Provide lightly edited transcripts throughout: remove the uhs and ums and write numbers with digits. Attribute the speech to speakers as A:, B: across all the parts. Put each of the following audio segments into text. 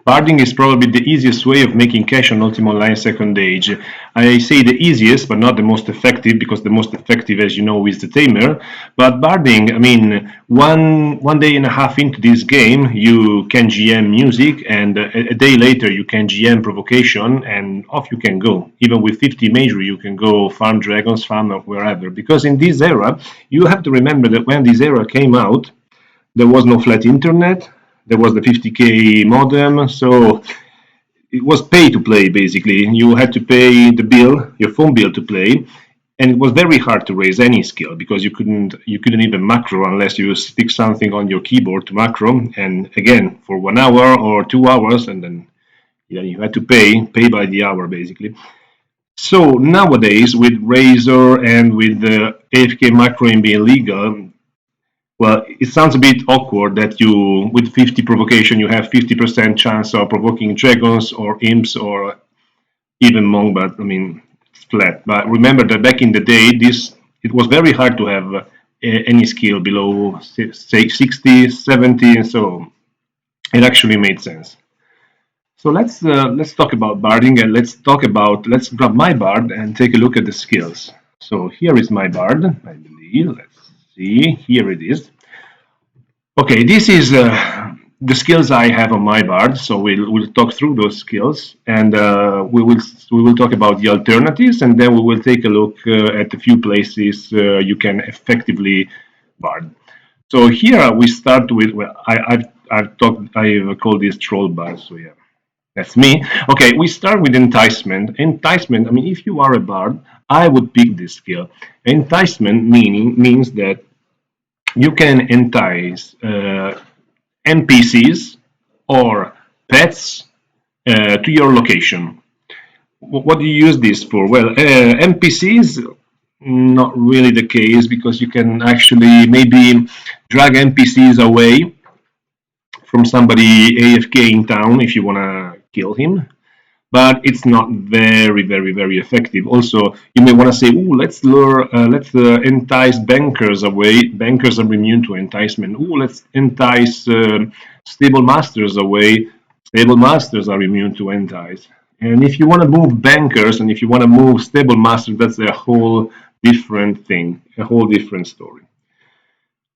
A: Barding is probably the easiest way of making cash on Ultima Online Second Age. I say the easiest, but not the most effective, because the most effective, as you know, is the tamer. But barding, I mean, one day and a half into this game, you can GM music, and a day later you can GM provocation, and off you can go. Even with 50 major, you can go farm dragons, farm or wherever. Because in this era, you have to remember that when this era came out, there was no flat internet. There was the 50k modem, so it was pay to play basically. You had to pay the bill, your phone bill, to play, and it was very hard to raise any skill because you couldn't even macro unless you stick something on your keyboard to macro. And again, for 1 hour or 2 hours, and then you had to pay by the hour basically. So nowadays, with Razor and with the AFK macroing being legal, well, it sounds a bit awkward that you, with 50 provocation, you have 50% chance of provoking dragons or imps or even monk, but I mean, it's flat. But remember that back in the day, it was very hard to have any skill below, say, 60, 70, and so it actually made sense. So let's talk about barding, and let's grab my bard and take a look at the skills. So here is my bard, I believe. Let's see. Here it is. Okay, this is the skills I have on my bard. So we'll talk through those skills, and we will talk about the alternatives, and then we will take a look at a few places you can effectively bard. So here we start with, well, I've called this troll bard. So yeah, that's me. Okay, we start with enticement. Enticement. I mean, if you are a bard, I would pick this skill. Enticement means that you can entice NPCs or pets to your location. What do you use this for? Well, NPCs, not really the case, because you can actually maybe drag NPCs away from somebody AFK in town if you want to kill him, but it's not very effective. Also, you may want to say, "Oh, let's entice bankers away. Bankers are immune to enticement. Oh, let's entice stable masters away. Stable masters are immune to entice." And if you want to move bankers and if you want to move stable masters, that's a whole different thing, a whole different story.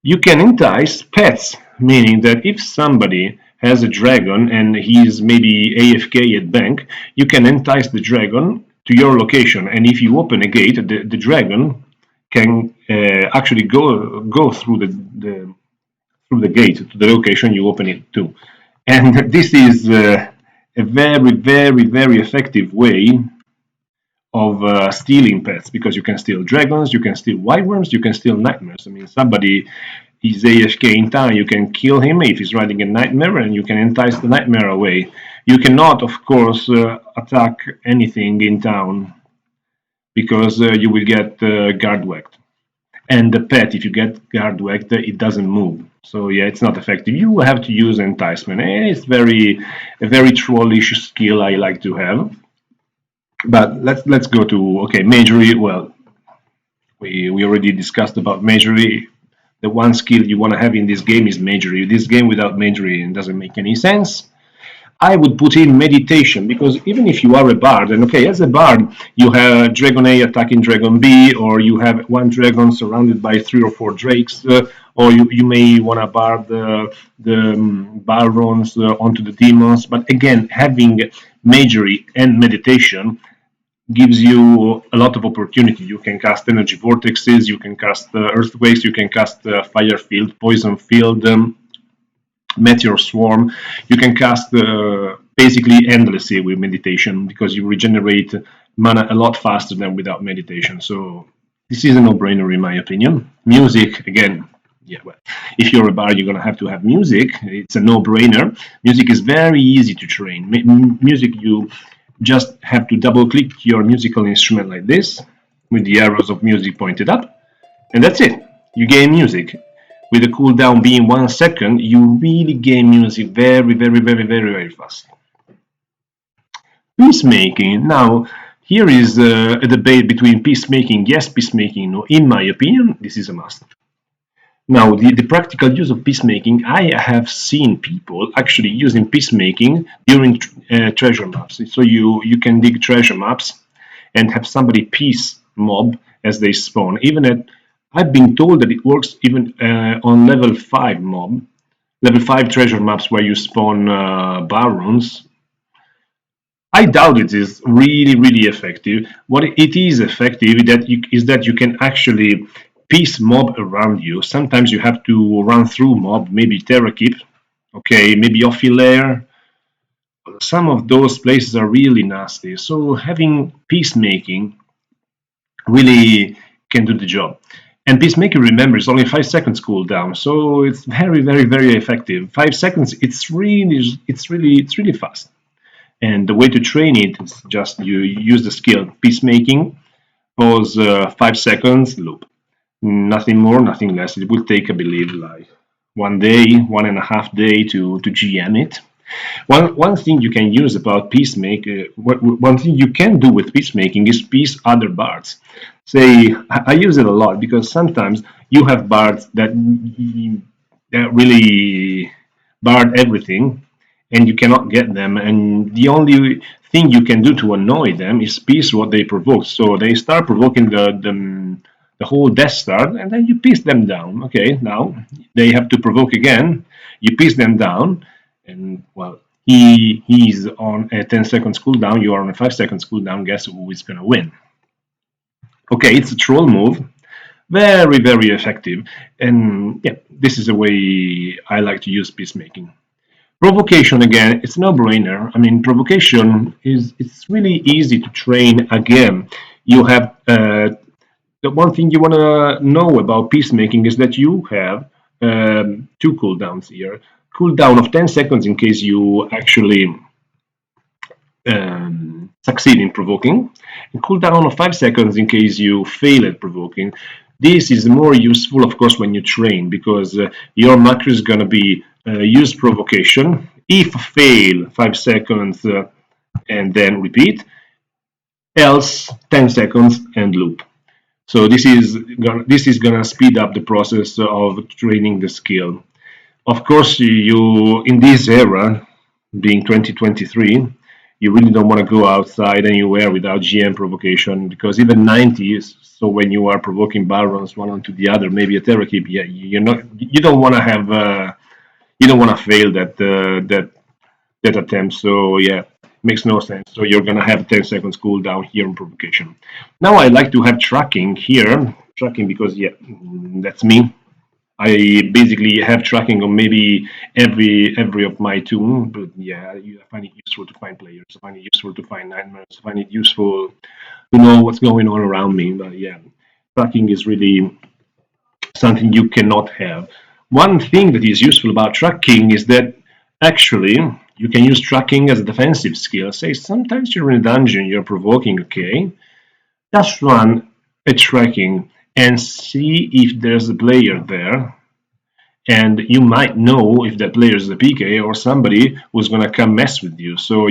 A: You can entice pets, meaning that if somebody has a dragon and he's maybe AFK at bank, you can entice the dragon to your location. And if you open a gate, the dragon can actually go through the gate to the location you open it to. And this is a very effective way of stealing pets, because you can steal dragons, you can steal wyverns, you can steal nightmares. I mean, somebody is AFK in town, you can kill him if he's riding a nightmare, and you can entice the nightmare away. You cannot, of course, attack anything in town, because you will get guard whacked. And the pet, if you get guard whacked, it doesn't move. So yeah, it's not effective. You have to use enticement. It's a very trollish skill I like to have. But let's go to, okay, majory. Well, we already discussed about majory. The one skill you want to have in this game is majory. This game without majory doesn't make any sense. I would put in meditation, because even if you are a bard, and okay, as a bard, you have Dragon A attacking Dragon B, or you have one dragon surrounded by 3 or 4 drakes, or you may want to bard the barons onto the demons. But again, having majory and meditation gives you a lot of opportunity. You can cast energy vortexes, you can cast earthquakes, you can cast fire field, poison field, meteor swarm. You can cast basically endlessly with meditation, because you regenerate mana a lot faster than without meditation. So this is a no-brainer in my opinion. Music, again, yeah, well, if you're a bard, you're going to have music. It's a no-brainer. Music is very easy to train. Music, you just have to double click your musical instrument like this, with the arrows of music pointed up, and that's it. You gain music. With the cooldown being 1 second, you really gain music very fast. Peacemaking. Now, here is a debate between peacemaking, yes, peacemaking, no. In my opinion, this is a must. Now, the practical use of peacemaking, I have seen people actually using peacemaking during treasure maps. So you can dig treasure maps and have somebody peace mob as they spawn. Even at, I've been told that it works even on level 5 mob, level 5 treasure maps where you spawn barons. I doubt it is really effective. What it is effective is that you can actually piece mob around you. Sometimes you have to run through mob, maybe Terrakip, okay, maybe Ophilair. Some of those places are really nasty. So having peacemaking really can do the job. And peacemaking, remember, is only 5 seconds cooldown, so it's very effective. 5 seconds, it's really fast. And the way to train it is just you use the skill peacemaking, pause 5 seconds, loop. Nothing more, nothing less. It will take, I believe, like 1 day, 1.5 day to GM it. One thing you can use about peacemaking, one thing you can do with peacemaking is piece other bards. Say, I use it a lot because sometimes you have bards that really bard everything, and you cannot get them. And the only thing you can do to annoy them is piece what they provoke. So they start provoking the whole Death Star, and then you piece them down. Okay, now they have to provoke again. You piece them down, and well, he's on a 10 seconds cooldown. You are on a 5 seconds cooldown. Guess who is gonna win? Okay, it's a troll move, very effective, and yeah, this is the way I like to use peacemaking. Provocation, again, it's no brainer. I mean, provocation is it's really easy to train. Again, you have the one thing you want to know about peacemaking is that you have two cooldowns here. Cooldown of 10 seconds in case you actually succeed in provoking, and cooldown of 5 seconds in case you fail at provoking. This is more useful, of course, when you train, because your macro is going to be use provocation. If fail, 5 seconds and then repeat, else 10 seconds and loop. So this is gonna speed up the process of training the skill. Of course, you in this era, being 2023, you really don't want to go outside anywhere without GM provocation, because even 90s. So when you are provoking barons one onto the other, maybe a Terrakip, yeah, you don't want to have you don't want to fail that attempt. So yeah, makes no sense. So you're gonna have 10 seconds cooldown here on provocation. Now I like to have tracking here, tracking because yeah, that's me. I basically have tracking on maybe every of my toon, but yeah, I find it useful to find players. I find it useful to find nightmares. I find it useful to know what's going on around me. But yeah, tracking is really something you cannot have. One thing that is useful about tracking is that actually you can use tracking as a defensive skill. Say sometimes you're in a dungeon, you're provoking, okay, just run a tracking and see if there's a player there, and you might know if that player is a PK or somebody who's gonna come mess with you. So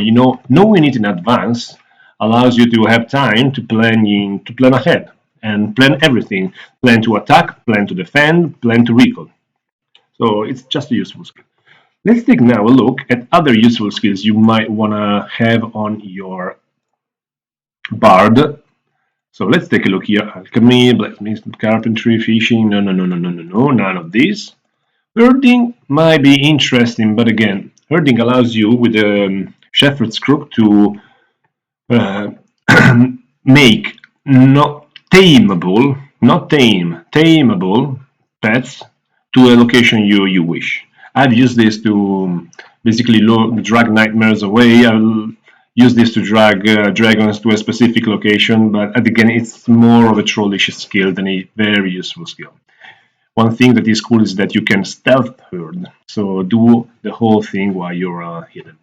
A: knowing it in advance allows you to have time to plan ahead and plan everything. Plan to attack, plan to defend, plan to recall. So it's just a useful skill. Let's take now a look at other useful skills you might wanna have on your bard. So let's take a look here. Alchemy, blacksmith, carpentry, fishing. No, none of these. Herding might be interesting, but again, herding allows you with a shepherd's crook to uh, make not tameable pets to a location you wish. I've used this to basically drag nightmares away. I'll use this to drag dragons to a specific location, but again, it's more of a trollish skill than a very useful skill. One thing that is cool is that you can stealth herd, so do the whole thing while you're hidden.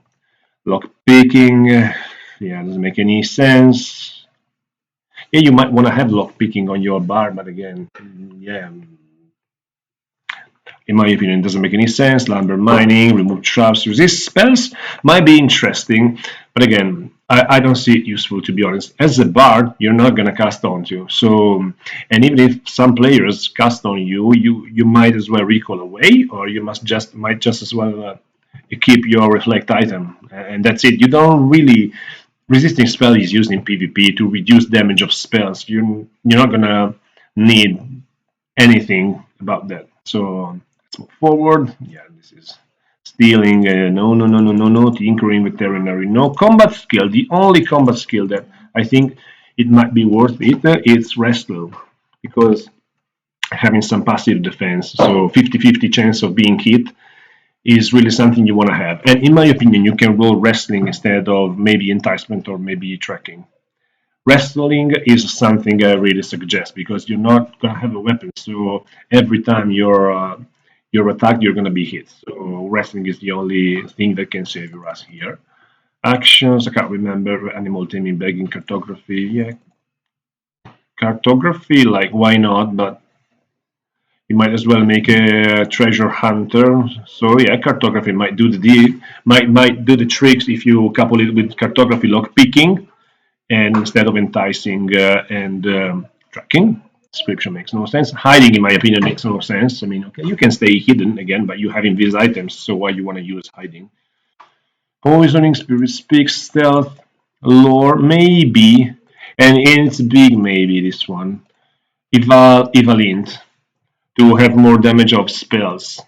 A: Lock picking, yeah, doesn't make any sense. Yeah, you might want to have lock picking on your bar, but again, yeah, in my opinion, it doesn't make any sense. Lumber mining, remove traps, resist spells might be interesting, but again, I don't see it useful, to be honest. As a bard, you're not gonna cast onto. So, and even if some players cast on you, you might as well recall away, or you might just as well keep your reflect item, and that's it. You don't really resisting spell is used in PvP to reduce damage of spells. You're not gonna need anything about that. So let's move forward. Yeah, this is stealing. No, no, no, no, no, no. Tinkering veterinary. No combat skill. The only combat skill that I think it might be worth it is wrestle, because having some passive defense, so 50-50 chance of being hit is really something you want to have. And in my opinion, you can roll wrestling instead of maybe enticement or maybe tracking. Wrestling is something I really suggest because you're not gonna have a weapon, so every time you're attacked, you're gonna be hit. So wrestling is the only thing that can save your ass here. Actions, I can't remember. Animal taming, begging, cartography. Yeah, cartography. Like why not? But you might as well make a treasure hunter. So yeah, cartography might do might do the tricks if you couple it with cartography lock picking, and instead of enticing and tracking. Description makes no sense. Hiding, in my opinion, makes no sense. I mean, okay, you can stay hidden again, but you have these items, so why you want to use hiding? Poisoning, spirit speaks, stealth, lore, maybe, and it's big maybe this one. Evalint to have more damage of spells.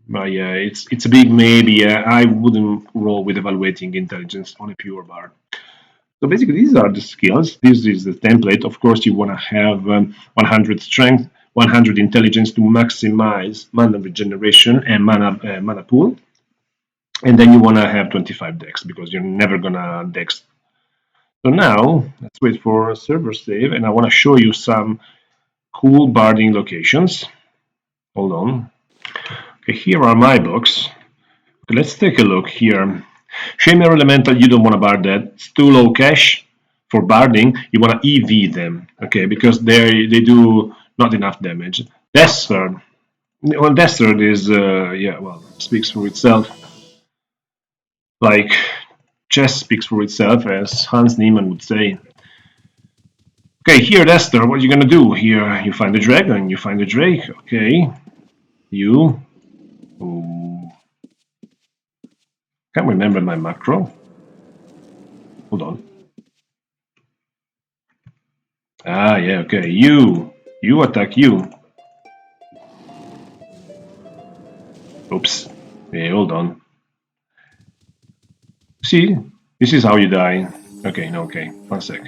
A: But yeah, it's a big maybe. I wouldn't roll with evaluating intelligence on a pure bard. So basically, these are the skills. This is the template. Of course, you want to have 100 strength, 100 intelligence to maximize mana regeneration and mana pool. And then you want to have 25 dex because you're never gonna dex. So now let's wait for a server save, and I want to show you some cool barding locations. Hold on. Okay, here are my books. Okay, let's take a look here. Shamer Elemental, you don't want to bard that. It's too low cash for barding. You want to EV them, okay, because they do not enough damage. Desert, well, Desert is yeah, well, speaks for itself. Like chess speaks for itself, as Hans Niemann would say. Okay, here, Esther, what are you gonna do? Here, you find the dragon, you find the drake. Okay, you. Ooh. Can't remember my macro. Hold on. Ah, yeah, okay. You attack you. Oops. Yeah, hold on. See, this is how you die. Okay, no, okay. 1 sec.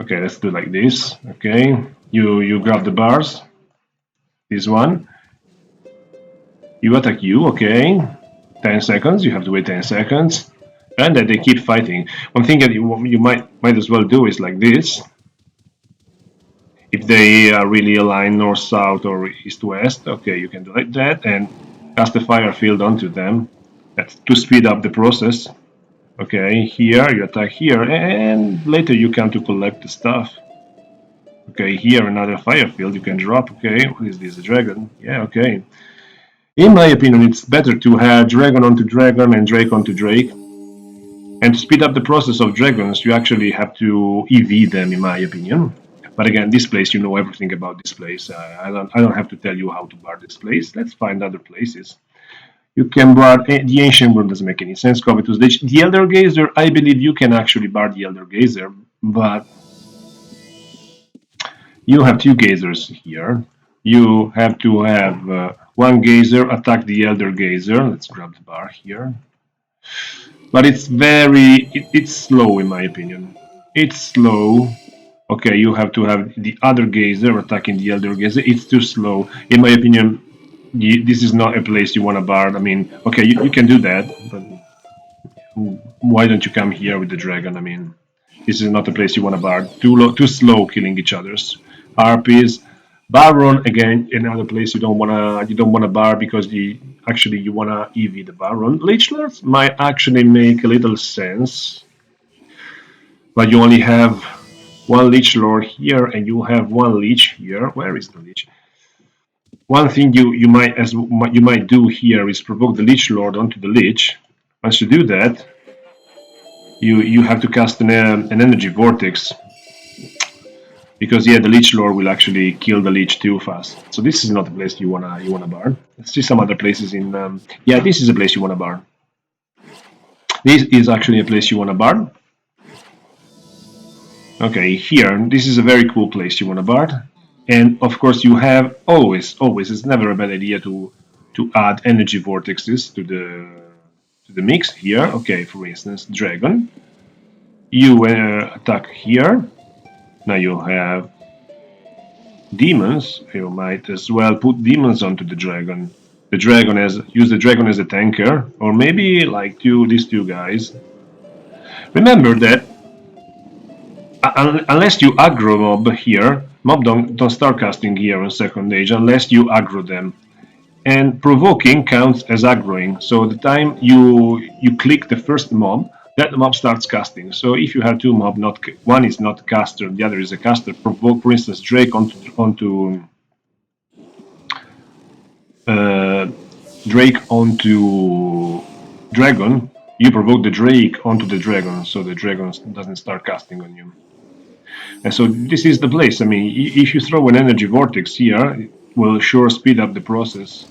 A: Okay, let's do like this. Okay, you grab the bars. This one. You attack you. Okay. 10 seconds. You have to wait 10 seconds, and then they keep fighting. One thing that you might as well do is like this. If they are really aligned north south or east west, okay, you can do like that and cast a fire field onto them. That's to speed up the process. Okay, here you attack here, and later you come to collect the stuff. Okay, here another fire field you can drop. Okay, what is this? A dragon? Yeah, okay. In my opinion, it's better to have dragon onto dragon and drake onto drake. And to speed up the process of dragons, you actually have to EV them, in my opinion. But again, this place, you know everything about this place. I don't have to tell you how to bar this place. Let's find other places. You can bar the ancient world, doesn't make any sense. Covetous Lich, the Elder Gazer, I believe you can actually bar the Elder Gazer, but you have two Gazers here. You have to have one Gazer attack the Elder Gazer. Let's grab the bar here. But it's slow in my opinion. It's slow. Okay, you have to have the other Gazer attacking the Elder Gazer. It's too slow. In my opinion, this is not a place you want to bar. I mean, okay, you can do that, but why don't you come here with the dragon? I mean, this is not a place you want to bar. Too slow killing each other's. Harpies, Baron again, another place you don't wanna bar because you wanna EV the Baron. Lich Lords might actually make a little sense, but you only have one Lich Lord here and you have one Lich here. Where is the Lich? One thing you might do here is provoke the Lich Lord onto the Lich. Once you do that, you have to cast an energy vortex, because yeah, the Lich Lord will actually kill the Lich too fast. So this is not a place you wanna burn. Let's see some other places in. Yeah, this is a place you wanna burn. This is actually a place you wanna burn. Okay, here, this is a very cool place you wanna burn. And of course, you have always. It's never a bad idea to add energy vortexes to the mix here. Okay, for instance, dragon. You attack here. Now you have demons. You might as well put demons onto the dragon. Use the dragon as a tanker, or maybe like these two guys. Remember that unless you aggro mob here, mob don't start casting here on second age unless you aggro them. And provoking counts as aggroing. So the time you click the first mob, that mob starts casting. So if you have two mob, one is not a caster, the other is a caster. Provoke, for instance, Drake uh, Drake onto Dragon. You provoke the Drake onto the Dragon, so the Dragon doesn't start casting on you. And so this is the place. I mean, if you throw an energy vortex here, it will sure speed up the process.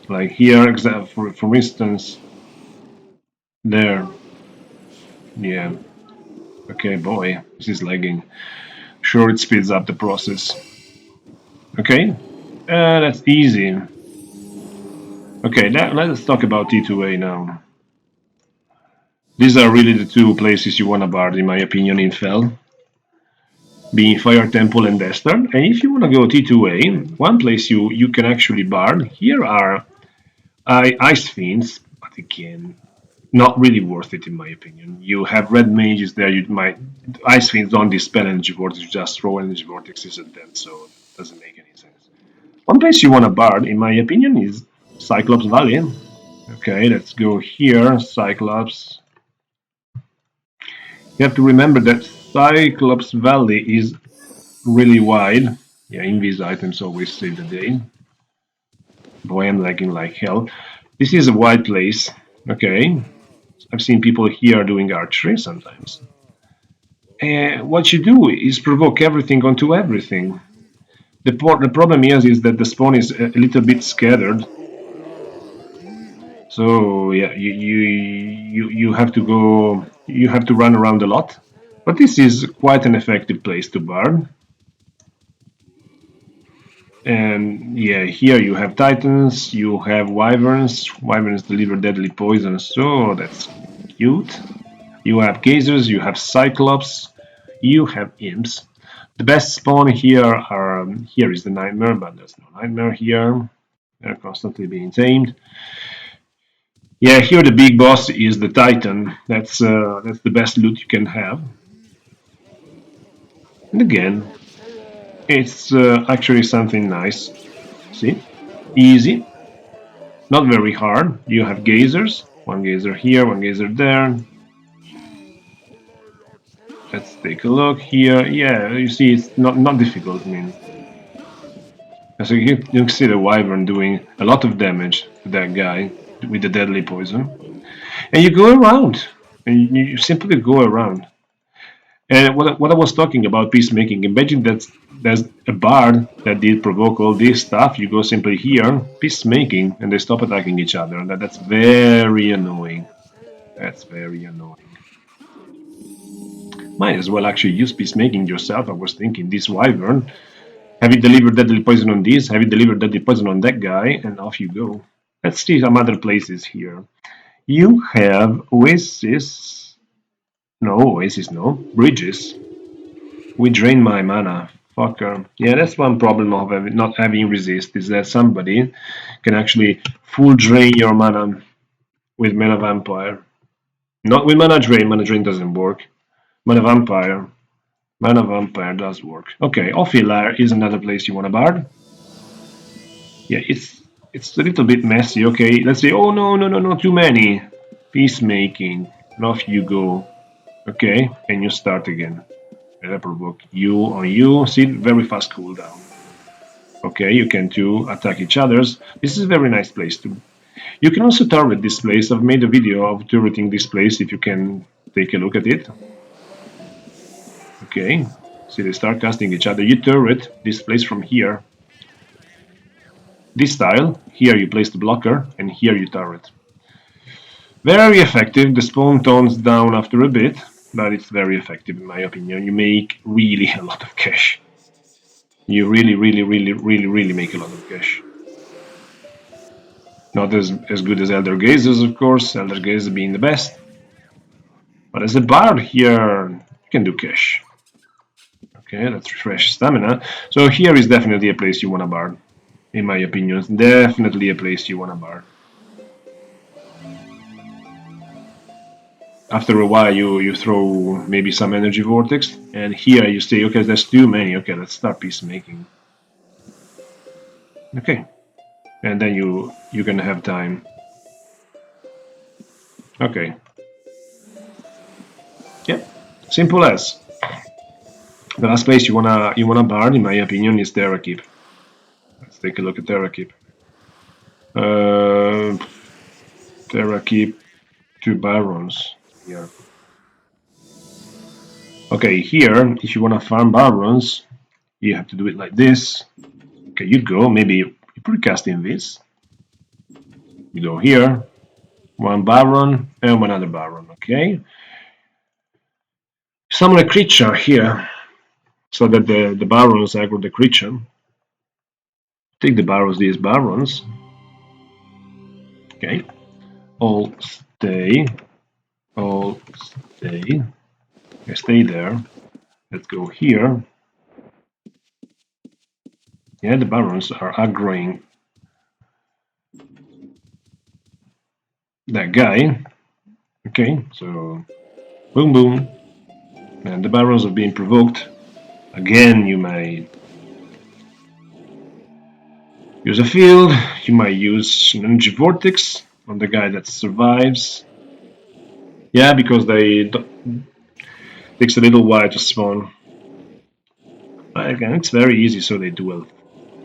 A: Like here, for instance, there. Yeah. Okay, boy, this is lagging. Sure, it speeds up the process. Okay, that's easy. Okay, let's talk about T2A now. These are really the two places you want to bard, in my opinion, in Fel, being Fire Temple and Dester. And if you want to go T2A, one place you can actually bard, here are Ice Fiends, but again, not really worth it in my opinion. You have red mages there, Ice Fiends don't dispel energy vortex, you just throw energy vortexes at them, so it doesn't make any sense. One place you want to bard, in my opinion, is Cyclops Valley. Okay, let's go here, Cyclops. You have to remember that Cyclops Valley is really wide. Yeah, invis items always save the day. Boy, I'm lagging like hell. This is a wide place. Okay, I've seen people here doing archery sometimes. And what you do is provoke everything onto everything. The problem is that the spawn is a little bit scattered. So yeah, you have to go. You have to run around a lot. But this is quite an effective place to burn. And yeah, here you have titans, you have wyverns. Wyverns deliver deadly poison, so that's cute. You have gazers, you have cyclops, you have imps. The best spawn here is the nightmare, but there's no nightmare here. They're constantly being tamed. Yeah, here the big boss is the titan. That's the best loot you can have. And again, it's actually something nice. See? Easy. Not very hard. You have gazers. One gazer here, one gazer there. Let's take a look here. Yeah, you see it's not difficult. I mean, so you can see the wyvern doing a lot of damage to that guy with the deadly poison. And you go around. And you simply go around. And what I was talking about peacemaking, imagine that there's a bard that did provoke all this stuff. You go simply here, peacemaking, and they stop attacking each other. And that's very annoying. That's very annoying. Might as well actually use peacemaking yourself. I was thinking this wyvern. Have you delivered deadly poison on this? Have you delivered deadly poison on that guy? And off you go. Let's see some other places here. You have Oasis. No, Oasis, no. Bridges. We drain my mana. Fucker. Yeah, that's one problem of not having resist, is that somebody can actually full drain your mana with Mana Vampire. Not with Mana Drain doesn't work. Mana Vampire. Mana Vampire does work. Okay, Ophilar is another place you want to bard. Yeah, it's a little bit messy. Okay, let's say, oh no, too many. Peacemaking. And off you go. Okay, and you start again. And I provoke you on you. See, very fast cooldown. Okay, you can two attack each others. This is a very nice place too. You can also turret this place. I've made a video of turreting this place if you can take a look at it. Okay, see they start casting each other. You turret this place from here. This tile, here you place the blocker, and here you turret. Very effective. The spawn tones down after a bit, but it's very effective in my opinion. You make really a lot of cash. You really make a lot of cash. Not as good as Elder Gazers, of course, Elder Gazer being the best. But as a bard here, you can do cash. Okay, let's refresh stamina. So here is definitely a place you want to bard. In my opinion, it's definitely a place you want to bard. After a while, you throw maybe some energy vortex, and here you say, okay, there's too many. Okay, let's start peacemaking. Okay, and then you can have time. Okay. Yep, simple as. The last place you wanna bard, in my opinion, is Terrakeep. Let's take a look at Terrakeep. Terrakeep, 2 barons here. Okay, here, if you wanna farm barons, you have to do it like this. Okay, you go, maybe you precast in this. You go here, 1 baron and 1 other baron. Okay. Summon a creature here, so that the barons aggro the creature. Take the barons, these barons. Okay. All stay. All stay. Okay, stay there. Let's go here. Yeah, the barons are aggroing that guy. Okay, so boom boom. And the barons are being provoked. Again, you may use a field. You might use an energy vortex on the guy that survives. Yeah, because they takes a little while to spawn. But again, it's very easy, so they do a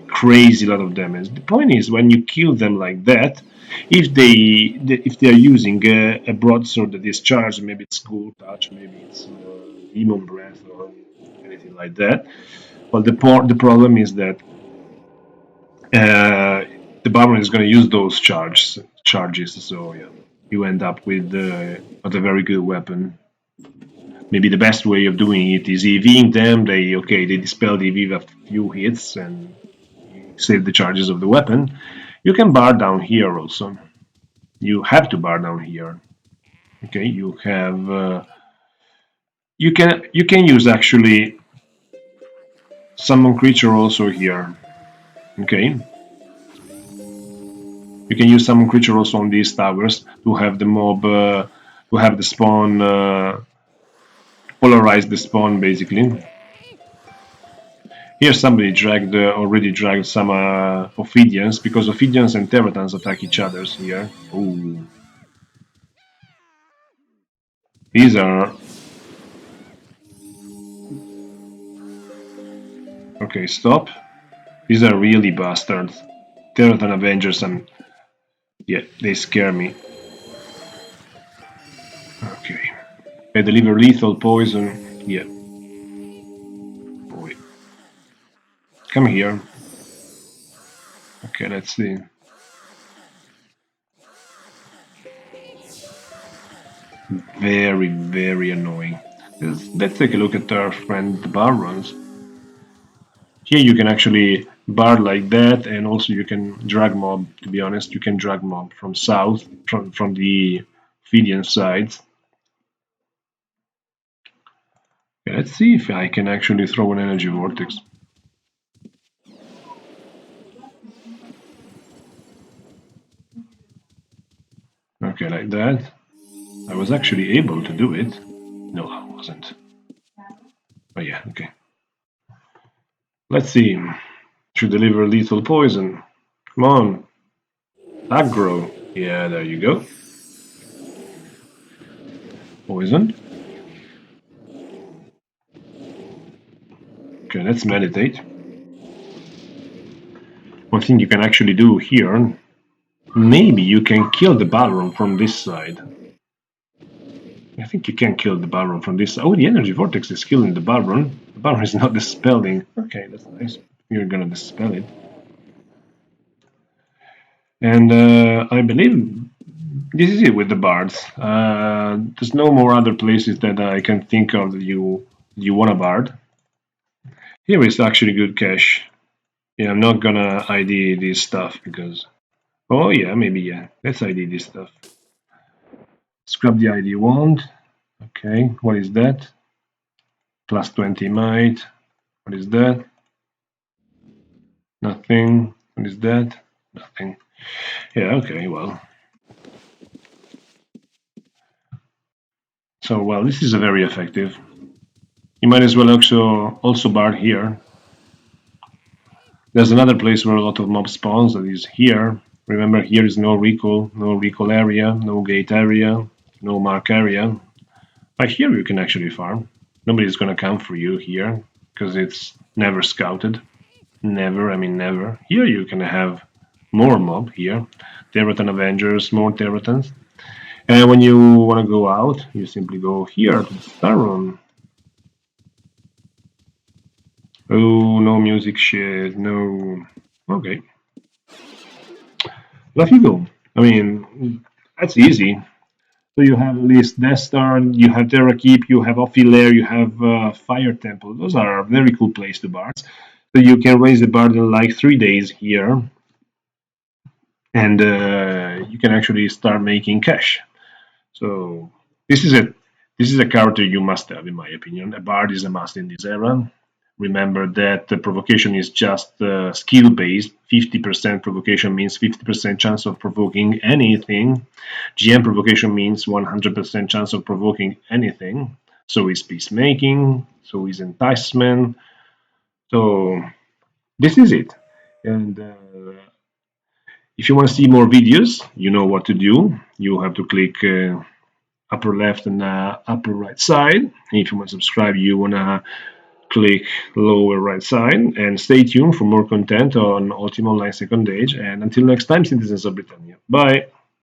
A: crazy lot of damage. The point is, when you kill them like that, if they are using a broadsword that is charged, maybe it's Ghoul Touch, maybe it's Demon Breath or anything like that. Well, the problem is that the Baron is going to use those charges, so yeah, you end up with not a very good weapon. Maybe the best way of doing it is EVing them. They dispel the EV after a few hits and save the charges of the weapon. You can bar down here also. You have to bar down here. Okay, you have you can use actually summon creature also here. Okay, you can use summon creature also on these towers to have the mob to have the spawn polarize the spawn basically. Here somebody already dragged some Ophidians, because Ophidians and Terratans attack each other here. Ooh. These are... Okay, stop. These are really bastards. Terratan Avengers and... Yeah, they scare me. Okay. They deliver lethal poison. Yeah. Boy. Come here. Okay, let's see. Very annoying. Let's take a look at our friend the Barons. Here you can actually bar like that, and also you can drag mob. To be honest, you can drag mob from south, from the Ophidian side. Okay, let's see if I can actually throw an energy vortex. Okay, like that. I was actually able to do it. No, I wasn't. Oh yeah, okay. Let's see. To deliver lethal poison. Come on. Aggro. Yeah, there you go. Poison. Okay, let's meditate. One thing you can actually do here Maybe you can kill the Balron from this side. I think you can kill the Balron from this side. Oh, the energy vortex is killing the Balron. The Balron is not dispelling. Okay, that's nice. You're gonna dispel it. And I believe this is it with the bards. There's no more other places that I can think of that you want a bard. Here is actually good cache. Yeah, I'm not gonna ID this stuff because. Oh yeah, maybe yeah. Let's ID this stuff. Scrap the ID wand. Okay, what is that? Plus 20 might. What is that? Nothing. What is that? Nothing. Yeah, okay, well. So, well, this is a very effective. You might as well also bar here. There's another place where a lot of mob spawns that is here. Remember, here is no recall area, no gate area, no mark area. But here you can actually farm. Nobody's gonna come for you here because it's never scouted. Never, I mean never. Here you can have more mob here. Terratan Avengers, more Terratans. And when you want to go out, you simply go here to the star room. Oh, no music shit, no. Okay. Off you go. I mean, that's easy. So you have at least Death Star, you have Terra Keep, you have Ophilair, you have Fire Temple. Those are a very cool place to bards. So you can raise the bard in like 3 days here, and you can actually start making cash. So this is a character you must have, in my opinion. A bard is a must in this era. Remember that the provocation is just skill based. 50% provocation means 50% chance of provoking anything. GM provocation means 100% chance of provoking anything. So is peacemaking. So is enticement. So this is it. And if you want to see more videos, you know what to do. You have to click upper left and upper right side. And if you want to subscribe, you want to click lower right side. And stay tuned for more content on Ultima Online Second Age. And until next time, citizens of Britannia. Bye.